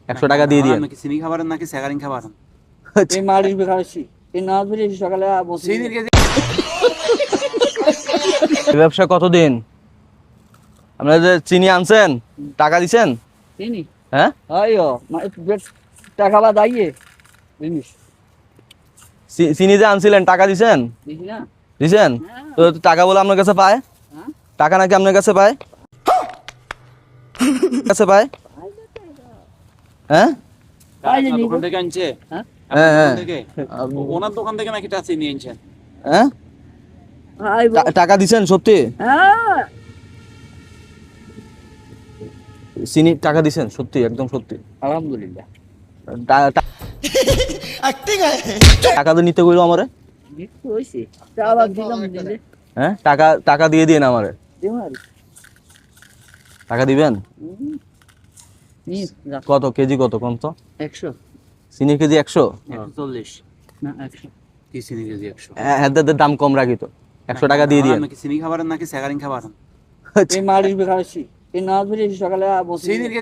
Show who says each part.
Speaker 1: 100 টাকা দিয়ে দিন।
Speaker 2: নাকি চিনি খাবারেন নাকি স্যাগারিং খাবারেন?
Speaker 3: এই মাড়ির বেকারছি এই নামাজ পড়ে এসে সকালে বসে
Speaker 2: চিনির কেজি
Speaker 1: এই ব্যবসা কতদিন? আপনারা যে চিনি আনছেন, টাকা দিছেন?
Speaker 3: চিনি
Speaker 1: হ্যাঁ?
Speaker 3: আইও টাকা বাদ আইয়ে জিনিস
Speaker 1: চিনি যে আনছিলেন, টাকা দিছেন?
Speaker 3: বুঝলি না
Speaker 1: দিছেন? তো টাকা বলে আপনার কাছে পায়?
Speaker 3: হ্যাঁ
Speaker 1: টাকা নাকি আপনার কাছে পায়? কাছে পায়? হ্যাঁ?
Speaker 3: তাই যে
Speaker 2: দোকান থেকে আনছে?
Speaker 3: হ্যাঁ
Speaker 1: হ্যাঁ, হ্যাঁ।
Speaker 2: দোকান থেকে? ওনার দোকান থেকে নাকি টা চিনি আনছেন?
Speaker 1: হ্যাঁ?
Speaker 3: আইবো
Speaker 1: টাকা দিছেন সত্যি?
Speaker 3: হ্যাঁ
Speaker 1: চিনি টাকা দিছেন সত্যি, একদম সত্যি?
Speaker 3: আলহামদুলিল্লাহ
Speaker 1: টা- টা- টাকা তো নিতে কইলো আমারে।
Speaker 3: একটু হইছে চা বাদ দিলাম দিলে
Speaker 1: হ্যাঁ, টাকা দিয়ে দিন আমারে।
Speaker 3: দেমার
Speaker 1: টাকা দিবেন?
Speaker 3: নি
Speaker 1: কত কেজি, কত কম তো?
Speaker 3: 100
Speaker 1: চিনির কেজি 100?
Speaker 2: 140
Speaker 3: না 100
Speaker 2: কি চিনি কেজি 100?
Speaker 1: হ্যাঁ, দাম কম রাখি তো। 100 টাকা দিয়ে দিন।
Speaker 2: নাকি চিনি খাবারেন নাকি স্যাগারিং খাবারেন?
Speaker 3: এই মাড়ির বেকারছি এই নামাজ পড়ে এসে সকালে বসে
Speaker 2: চিনির